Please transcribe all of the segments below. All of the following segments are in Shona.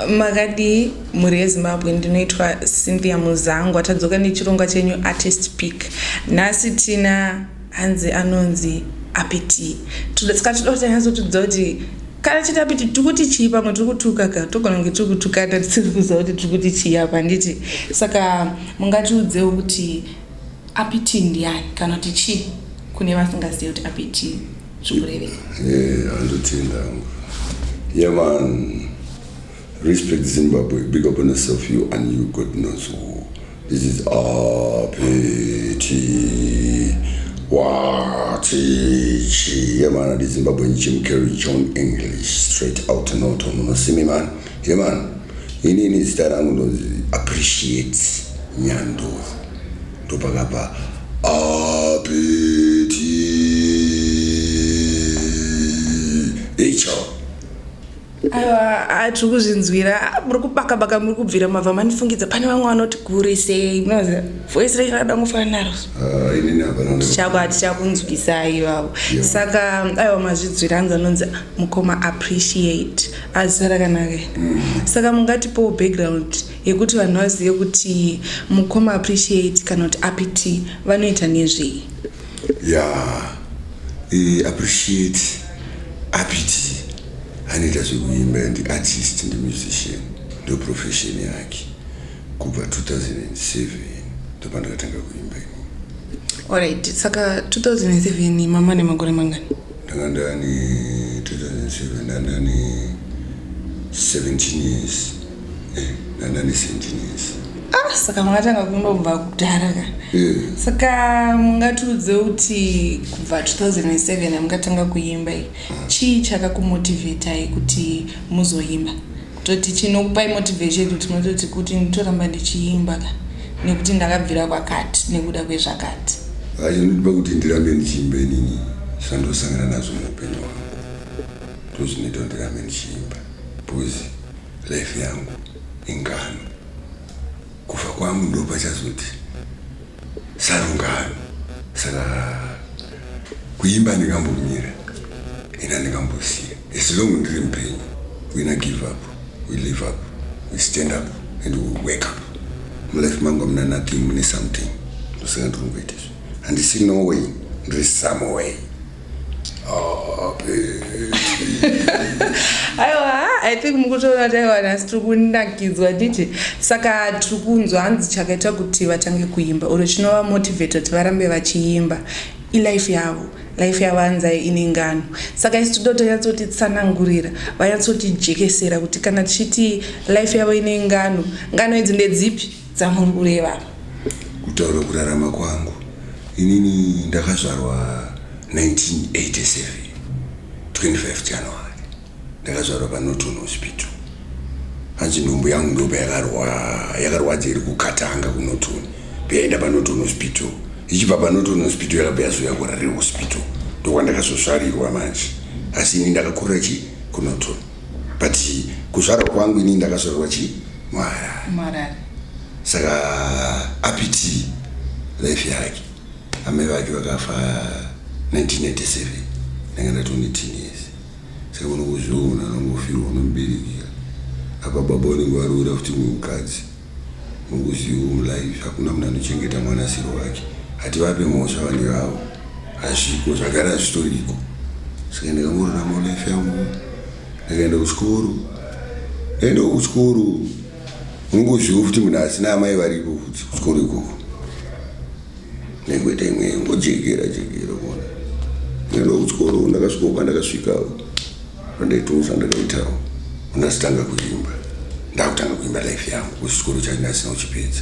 Magadi muri yeZimbabwe ndinoitwa Cynthia Muzangu. Tadzoka nechirongwa chenyu Artist Pick. Nhasi tina hanzi anonzi Apiti. Toda hazo tudzoti kana chiti Apiti tikuti chii pamwe tiri kutuka ka togona kunge tiri kutukana tisiri kuziva kuti tiri kuti chii apa nditi. Saka mungatiudzewo kuti Apiti ndiani kana kuti chii kune vasingazivi kuti Apiti zvikurevei. Andotenda. Yeah man. Respect Zimbabwe, big up on yourself, you and you, God knows who. This is Apiti Watichi. Yeah man, this Zimbabwean Jim Carrey, John English, straight out and out. You see me man? Yeah man. In is that I'm going to appreciate Nyando. Topagapa Apiti Echo. Aiwa tiri kuzvinzwira muri kubaka muri kubvira mabva manifungidza pane vamwe vanoti gure sei munoziva voice recho rada kufanana naro tichakunzwisai ivavo saka aiwa mazvidzwira hanzi anonzi mukoma appreciate azisa rakanaka saka mungatipowo background yekuti vanhu vazive kuti mukoma appreciate kana kuti Apiti vanoita nezvei. Appreciate Apiti anoita zvekuimba artist and musician ndo profession yake kubva 2007 ndopandakatanga kuimba. Alright, saka 2007 mama nemakore mangani? Ndangandani 2007 ndandani 17 years. Ndandani 17 years. Saka makatanga kuimba kubva kudhara ka. Saka mungatiudze kuti kubva 2007 mungatanga kuimba chii chakakumotivatai kuti muzoimba? Kutoti chinokupai motivation kuti munototi kuti nditoramba ndichiimba ka nekuti ndakabvira kwakati nekuda kwezvakati. Ndinotipa kuti ndirambe ndichiimba inini zvandosangana nazvo muupenyu hwangu ndozvinoita kuti ndirambe ndichiimba because life yangu ingano. Kufa kwangu ndo pachazoti sarungano. Saka kuimba ndingambomira ina ndingambosiya. As long ndiri mupenyu we not give up, we live up, we stand up and we wake up. Mulife mangu muna nothing, mune something. Ndosaka ndikungoita izvo. Handisi no way, ndiri some way. Aiwa, I think mukutoona kuti aiwa nhasi tiri kunakidzwa nditi. Saka tiri kunzwa hanzi chakaita kuti vatange kuimba oro chinova motivate kuti varambe vachiimba ilife yavo. Life yavo hanzi ine ngano. Saka isi toda kutonyatsoti tsanangurira vanyatsoti jekesera kuti kana tichiti life yavo ine ngano, ngano idzi ndedzipi dzamuri kureva? Kutaura kurarama kwangu inini ndakazvarwa 1987 25 January. Ndakazvarwa paNorton Hospital. Hanzi nhumbu yangu ndopa yakarwadza iri kukatanga kuNorton. Payaenda paNorton Hospital. Ichibva paNorton Hospital yakabva yazoya kuRare Hospital. Ndokwandakazosvarirwa manje. Asi ini ndakakurira kuNorton. But kuzvarwa kwangu ini ndakazvarwa Marare. Saka Apiti life yake amai vake vakafa 1987 ndanga ndatone 10 years. Saka unongozviona unongofirwa unomubereka apa baba unenge warura kuti mukadzi unongoziva mulife hakuna munhu anochengeta mwanasiro wake hativape mhosva vane vavo hazviko zvagara hazvitoriko. Saka ndakangorarama life yangu ndakaenda kuchikoro unongoziva kuti munhu asina amai varipo kuti kuchikoro ikoko nengoita imwe ngojekera kuona ndaenda kuchikoro ndakasvika pandakasvikawo pandaitonza ndakaitawo ndasitanga kuimba ndakutanga kuimba life yangu kuchikoro changu asina kuchipedza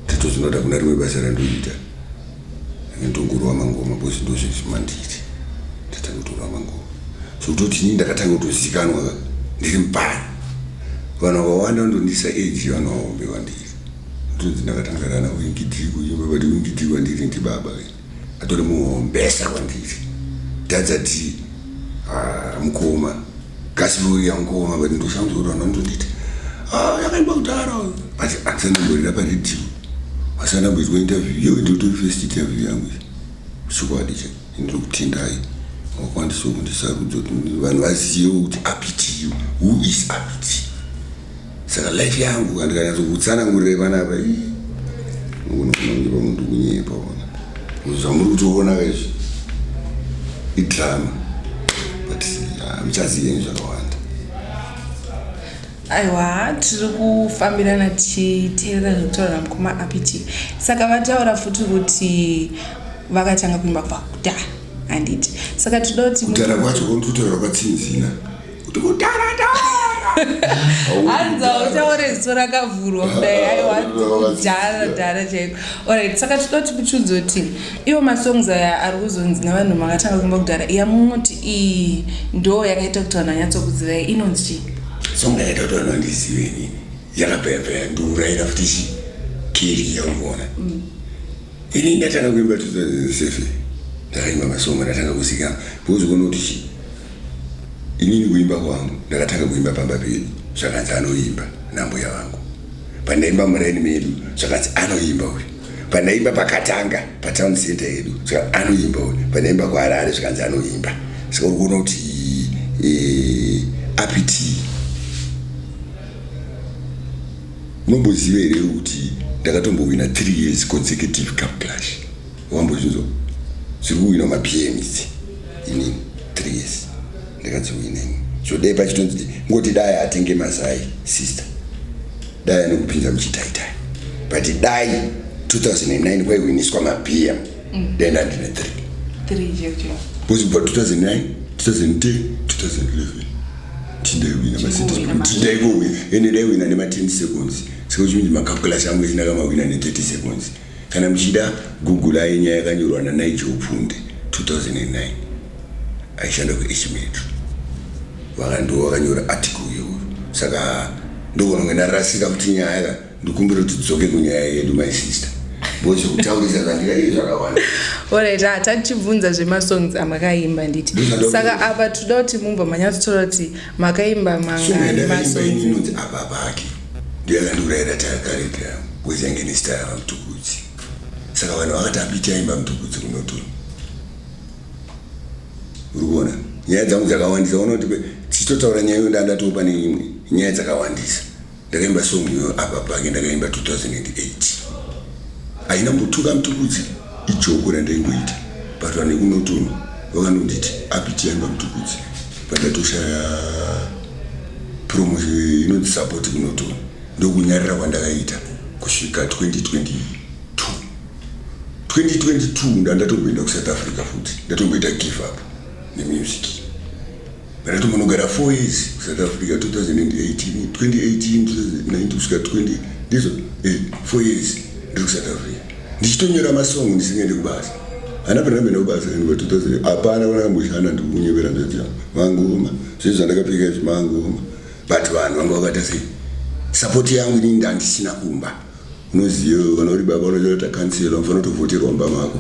tatozvinoda kuna rimwe basa randoita ndongorwa mangoma bosi ndozvimanditi tatanga kutorwa mangoma so kutoti ini ndakatanga kutozikanwa ndiri mupani vanhu vakawanda ndondisa age vanhu vaombe vandiri ndonzi ndakatangarana wingidiri kuimba vati wingidiri wandiri ndibaba atori muhombesa kwandiri tadzati mukoma gasivori yamukoma vati ndoshamuzora vanhu vandonditi yakaimba kudhara but asanamborira paredhiyo asanamboitwa interview iyo ndotori first interview yangu chokwadi ndiri kutendai wakwanisa kundisarudza kuti vanhu vazive kuti Apiti who is Apiti. saka life yangu andikanyatso kutsanangurire panapa unondipa muntu kunyepa ona zvamuri kutoona kaizvi idrama but muchaziyeni zvakawanda. Aiwa, tiri kufambirana tichiteerera zvekutaura mukoma apiti. Saka vataura futi kuti vakatanga kuimba kubva kudhara handiti. Saka toda kuti kudhara kwacho kutaura kwatsinzina kuti kudhara hanza utaure zito rakavhurwa kudai aiwa kudhara chaiko. Alright, saka toda kuti muchudze kuti iwo masongs aya ari kuzonzi navanhu makatanga kuimba kudhara iya munoti iyi ndo yakaita kuti vanhu vanyatsokuzivai inonzi chii? Song yaita kuti vanhu vandizive nini yakapeyapeyanduraira futi kiriya unoona. Ini ndatanga kuimba 2007 ndakaimba masongo ndatanga kuzikama because kuona kuti inini kuimba kwangu ndakatanga kuimba pamba pedu zvakanzi anoimba nambuya vangu, pandaimba muraini medu zvakanzi anoimba uyu, pandaimba pakatanga patown center yedu zvakanzi anoimba uyu, pandaimba kuharare zvakanzi anoimba. Saka uri kuona kuti apiti munomboziva here kuti ndakatombowina 3 years consecutive cup clash wambozvinzwa zviri kuwina mapms inini 3 years ndakadziwina ini zvodai pachitonzi ngoti dai atenge mazai sister dai anokupinza muchitaitai but dai 2009 kwaiwiniswa mapm dai ndandine 3 bozibva 2009 2010 2011 tindaiwina masitindaiwina ende daiwina nema10 seconds. Saka chimwe makapulash angu esinakamawina ne30 seconds. Kana muchida Google ainya yakanyorwa naNigel Opunde 2009 aishanda kuHmetro vakanyora article iyoyo. Saka ndokuona ndarasika kuti nyaya ndikumbira kuti tidzoke kunyaya yedu my sister bocho kutaurisa zvandika izvo zvakawanda. Alright, tachibvunza zvemasongs amakaimba nditi. Saka apa toda kuti mumba manyatsotora kuti makaimba manga masongs inonzi apa pake ndiyakanduraira takakareka wezange style mutukudzi. Saka vanhu vakati apiti aimba mutukudzi kunotoni uri kuona nyaya dzangu dzakawandisa. Unoti tichitotaura nyaya iyo ndandatopa neimwe nyaya dzakawandisa. Ndakaimba song iyo apa pake ndakaimba 2008 aina mbotuka mutukudzi ijoko randaingoita but vanhu kunotoni vakanonditi apiti aimba mutukudzi pandatoshaya promotion inonzi support kunotoni ndokunyarira kwandakaita kusvika 2022 ndandatomboenda kuSouth Africa futi ndatomboita give up nemusic. Ndatombonogara 4 years kuSouth Africa 2018 2019 kusvika 20 ndizo 4 years ndiri kuSouth Africa ndichitonyora masong ndisingaende kubasa. Hana panamenda kubasa ndikwa 2000 hapana vanamboshanda ndikunyevera ndotia mangoma zvezvo zvandakapfeka izvi mangoma but vanhu vanga vakata sei support yangu inini ndandisina kumba. Unoziva kana uri baba unochota kansela unofana kutovhoterwa mumba mako.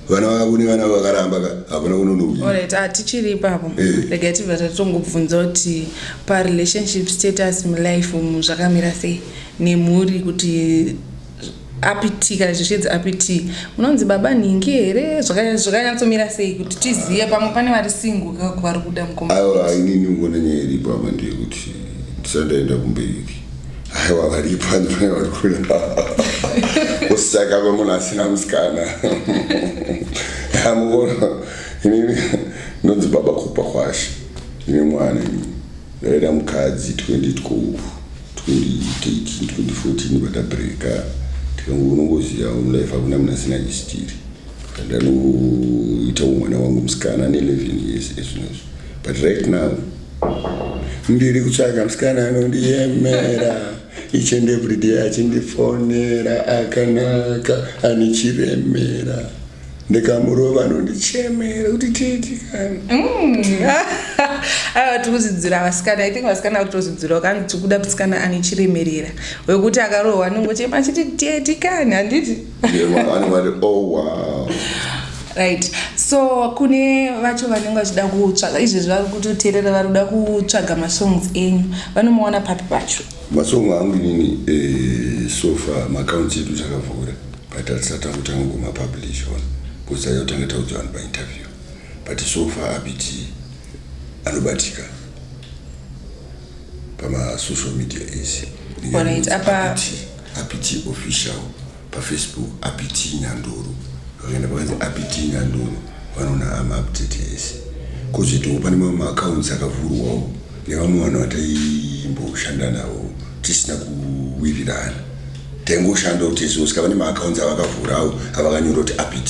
Vana vako nevana vakaramba hapana kunonokuita. Alright, tichiri ipapo regai tibva tatongobvunza kuti parelationship status mulife zvakamira sei nemhuri kuti apiti kana zvichidzi apiti unonzi baba nhingi here zvakanyatsomira sei kuti tizive pamwe pane vari single vari kuda mukoma. Aiwa inini ngona nyaya iripo apa ndeyekuti ndisandaenda kumberi aiwa varipo pane vari kuda usaka pamunhu asina musikana amuona inini ndonzi baba kupa kwashi ine mwana ini ndaida mukadzi 2012 2013 2014 vatabreka tikangounongoziva mulife hakuna munhu asina chistiri ndanoita umwana wangu musikana ne11 years ezvinozvo but right now ndiri kutsvaga musikana anondiyemera each and every day achindifonera akanaka anichiremera ndikamurova anondichemera kuti tiitikana. Aiwa tikuzidzira vasikana. I think vasikana kutozidzira kanzi tikuda musikana anichiremerera wekuti akarohwa anongochema achiti tiitikane handiti. Vanhu oh wow. Right, so kune vacho vanenge vachida kutsvaga izvezvi vari kutoteerera vari kuda kutsvaga masongs enyu vanomaona papi pacho? Masongo angu inini sofa maakaunti edu zvakavhura but hatisatanga kutanga kumapublish ona because ayotanga taudza vanhu painterview but sofa apiti anobatika social media ese. Alright, apa APT official pa Facebook APT Nyanduru. Vakenda pakanzi APT Nyanduru vanona ama-update ese. Kozvito pane mamwe accounts akavhurwawo nevamwe vanhu vataimboshandana navo tisina kuwirirana. Taingoshandawo tese saka vane ma-accounts avakavhurawo avakanyora kuti APT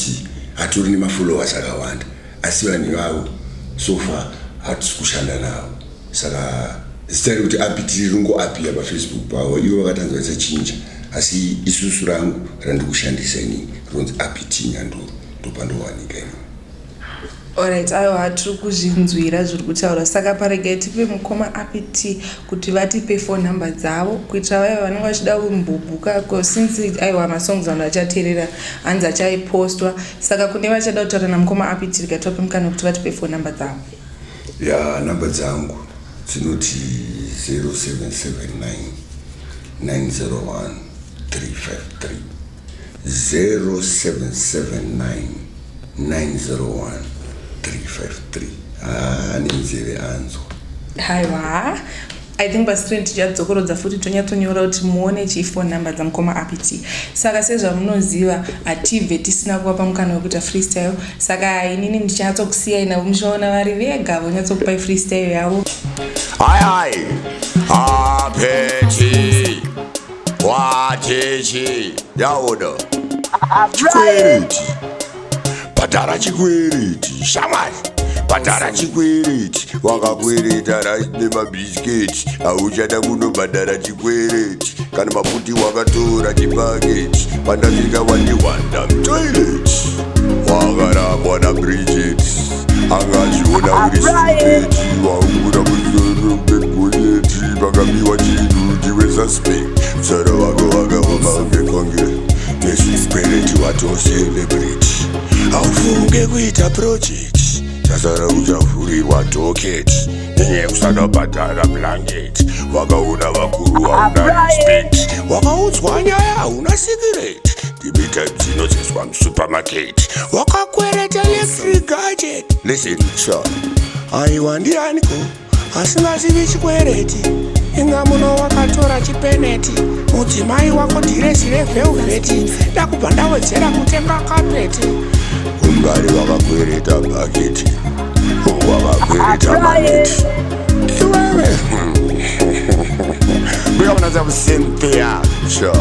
hatori nemafollowers akawanda asi vanhu ivavo so far hatisi kushanda navo. Saka zitari kuti APT ringoapia pafacebook pavo ivo vakatanzwa isachinja asi isusu rangu randikushandisa inini ronzi APT Nyanduru ndopandowanika inini. Alright, aiwa tiri kuzvinzwira zviri kutaura saka paregai tipe mukoma APT kuti vatipe phone number dzavo kuitira vaya vanenge vachida kumbobhuka since aiwa masongs vanhu vachateerera hanzi achaipostwa saka kune vachada kutaura namukoma APT rikativape mukana kuti vatipe phone number dzavo. Ya namba dzangu dzinoti 0779 901 353 0779 901 353. Nenzeve anzwa. Haiwa, I think pascreen tichadzokorodza futi tonyatonyora kuti muone phone number dzamukoma APT. Saka sezvamunoziva hatibve tisina kuvapa mukana wekuita freestyle. Saka inini ndichatsokusiyai navo muchaona vari vega vonyatsokupai freestyle yavo. Hai APT watechi yaoda chikwereti patara chikwereti shamwari patara chikwereti wakakwereta nemabhisiketi hauchada kunobhadhara chikwereti kana maputi wakatora chipaketi pandasvika wandiwanda mtoireti wakarambwa naBridget angazviona uri supeti waungura musoro begonyeti pakabiwa chinhu ndiwe suspect musara wake wakaoma ungekongere nezvikwereti watocelebrity haufunge kuita project chasara uchavhurirwa doketi nenyaya yekusandobhadhara blanketi wakaona vakuru hauna respect wakaudzwa nyaya hauna sikireti ndimita dzinozeswa musupermarket wakakwereta electric gadget. Listen sha aiwa ndianiko asingazivi chikwereti inga muno wakatora chipeneti mudzimai wako dhiresi revelveti ndakubva ndawedzera kutenga kapeti kumbari wakakwereta bhaketi wakakwereta maneti iwewe uyamunatsa kusempea sha